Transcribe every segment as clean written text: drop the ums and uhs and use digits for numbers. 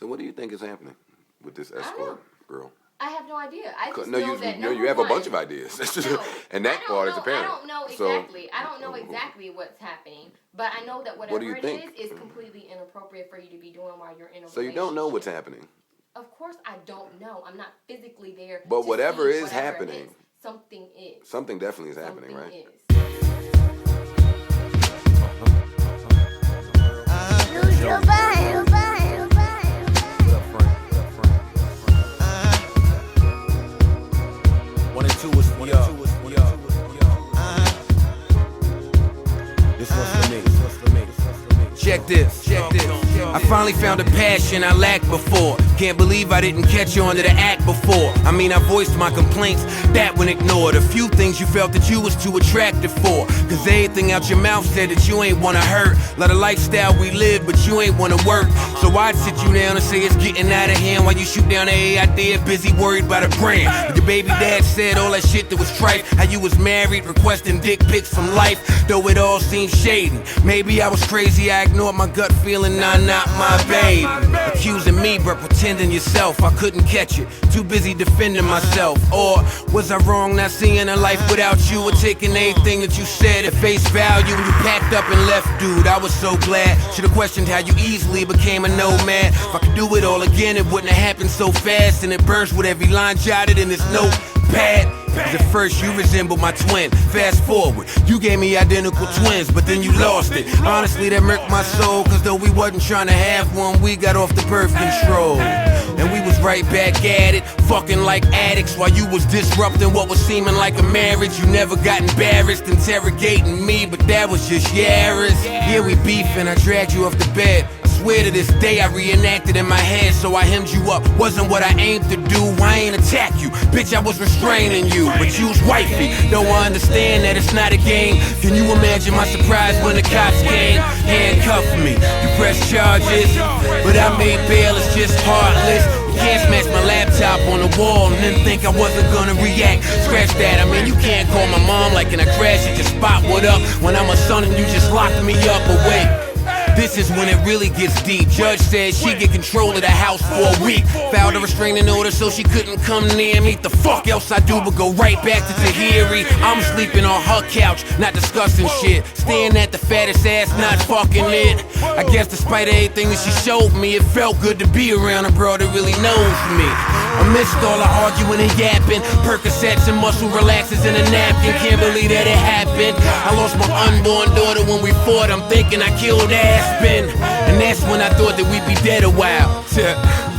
So what do you think is happening with this escort girl? I have no idea. I just know you have a bunch of ideas. And that part is apparent. I don't know exactly. I don't know exactly what's happening. But I know that whatever it is completely inappropriate for you to be doing while you're in a relationship. So you don't know what's happening? Of course I don't know. I'm not physically there. But whatever is happening. Something is. Something definitely is happening, right? Check this. I finally found a passion I lacked before. Can't believe I didn't catch on to the act before. I mean, I voiced my complaints, that one ignored. A few things you felt that you was too attractive for. Cause everything out your mouth said that you ain't wanna hurt. Let a lifestyle we live, but you ain't wanna work. So I'd sit you down and say it's getting out of hand while you shoot down a idea, busy worried about a brand. But your baby dad said all that shit that was trite. How you was married, requesting dick pics from life, though it all seemed shady. Maybe I was crazy, I ignored my gut feeling, nah, not my babe. Accusing me, but pretending yourself, I couldn't catch it, too busy defending myself. Or was I wrong not seeing a life without you, or taking anything that you said at face value when you packed up and left, dude? I was so glad. Should've questioned how you easily became a nomad. If I could do it all again, it wouldn't have happened so fast, and it burns with every line jotted in this notepad. Cause at first you resembled my twin. Fast forward, you gave me identical twins, but then you lost it. Honestly, that murked my soul, cause though we wasn't trying to have one, we got off the birth control. And we was right back at it, fucking like addicts, while you was disrupting what was seeming like a marriage. You never got embarrassed interrogating me, but that was just Yaris. Here we beefing, I dragged you off the bed. Swear to this day I reenacted in my head, so I hemmed you up. Wasn't what I aimed to do, I ain't attack you. Bitch, I was restraining you, but you was wifey. Don't understand that it's not a game. Can you imagine my surprise when the cops came? Handcuffed me, you pressed charges, but I made bail, it's just heartless. You can't smash my laptop on the wall and then think I wasn't gonna react. Scratch that, I mean you can't call my mom like in a crash at your spot, what up? When I'm a son and you just locked me up, away. This is when it really gets deep. Judge said she get control of the house for a week. Filed a restraining order so she couldn't come near me. The fuck else I do but go right back to Tahiri. I'm sleeping on her couch, not discussing shit. Staring at the fattest ass, not fucking it. I guess despite everything that she showed me, it felt good to be around a girl that really knows me. Amidst all the arguing and yapping, Percocets and muscle relaxers in a napkin. Can't believe that it happened. I lost my unborn daughter when we fought. I'm thinking I killed Aspen, and that's when I thought that we'd be dead a while.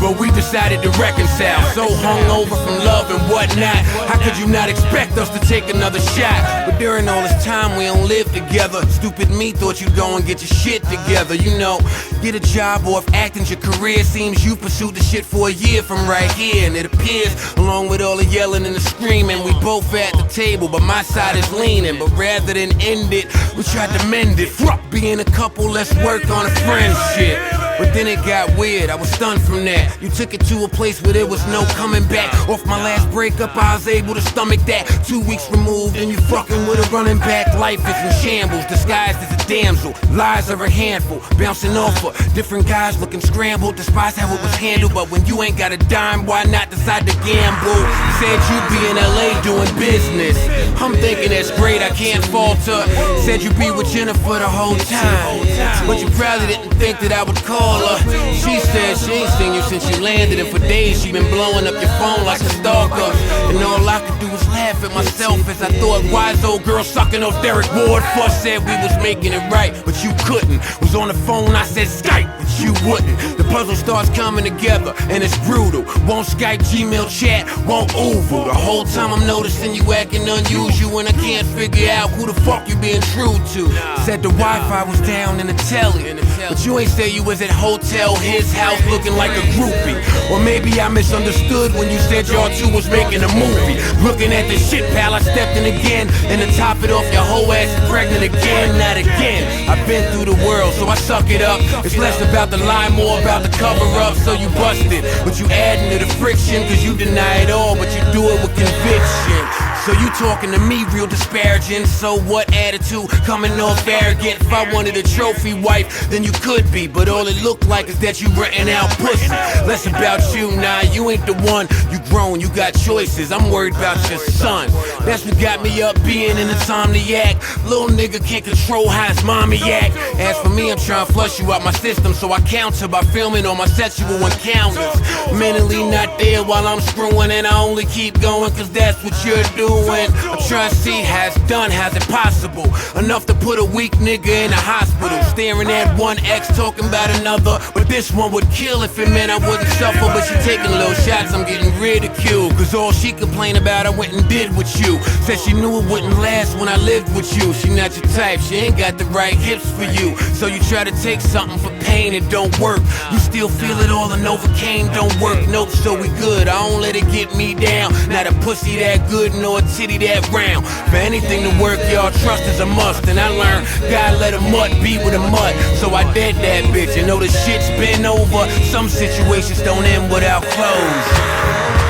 But we decided to reconcile. So hungover from love and whatnot, how could you not expect us to take another shot? But during all this time we don't live together. Stupid me thought you'd go and get your shit together. You know, get a job, or if acting's your career, seems you pursued the shit for a year from right here. And it appears, along with all the yelling and the screaming, we both at the table, but my side is leaning. But rather than end it, we tried to mend it. Fuck being a couple, let's work on a friendship. But then it got weird, I was stunned from that. You took it to a place where there was no coming back. Off my last breakup, I was able to stomach that. 2 weeks removed and you fucking with a running back. Life is in shambles, disguised as a damsel. Lies are a handful, bouncing off of different guys looking scrambled. Despise how it was handled, but when you ain't got a dime, why not decide to gamble? Said you'd be in LA doing business. I'm thinking that's great, I can't falter. Said you'd be with Jennifer the whole time, but you probably didn't think that I would call her. She said she ain't seen you since you landed, and for days she been blowing up your phone like a stalker. And all I could do was laugh at myself as I thought, wise old girl sucking off Derek Ward. Fuss said we was making it right, but you couldn't. Was on the phone, I said Skype, but you wouldn't. The puzzle starts coming together and it's brutal. Won't Skype, Gmail chat, won't Oval. The whole time I'm noticing you acting unusual, and I can't figure out who the fuck you being true to. Said the Wi-Fi was down in the telly, but you ain't say you was at hotel, his house, looking like a groupie. Or maybe I misunderstood when you said y'all two was making a movie. Looking at the shit pal, I stepped in again, and to top it off, your whole ass is pregnant again. Not again, I've been through the world, so I suck it up. It's less about the lie, more about the cover up. So you busted, but you adding to the friction, cause you deny it all, but you do it with conviction. So you talking to me real disparaging. So what attitude coming off arrogant? If I wanted a trophy wife, then you could be, but all it looked like is that you renting out pussy. Less about you, nah, you ain't the one. You grown, you got choices. I'm worried about your son. That's what got me up being in the time to yak. Little nigga can't control how his mommy act. As for me, I'm trying to flush you out my system, so I counter by filming all my sexual encounters. Mentally not there while I'm screwing, and I only keep going cause that's what you're doing. I'm trying to see how it's done, how's it possible? Enough to put a weak nigga in a hospital, staring at one ex talking about another. But this one would kill if it meant I wouldn't suffer. But she taking little shots, I'm getting ridiculed, cause all she complained about I went and did with you. Said she knew it wouldn't last when I lived with you. She not your type, she ain't got the right hips for you. So you try to take something for pain, it don't work. You still feel it all and overcame, don't work. Nope, so we good, I don't let it get me down. Not a pussy that good, nor a titty that round. For anything to work, y'all, trust is a must. And I learned, God let a mud be with a mud. So I dead that bitch, and know the shit's been over. Some situations don't end without close.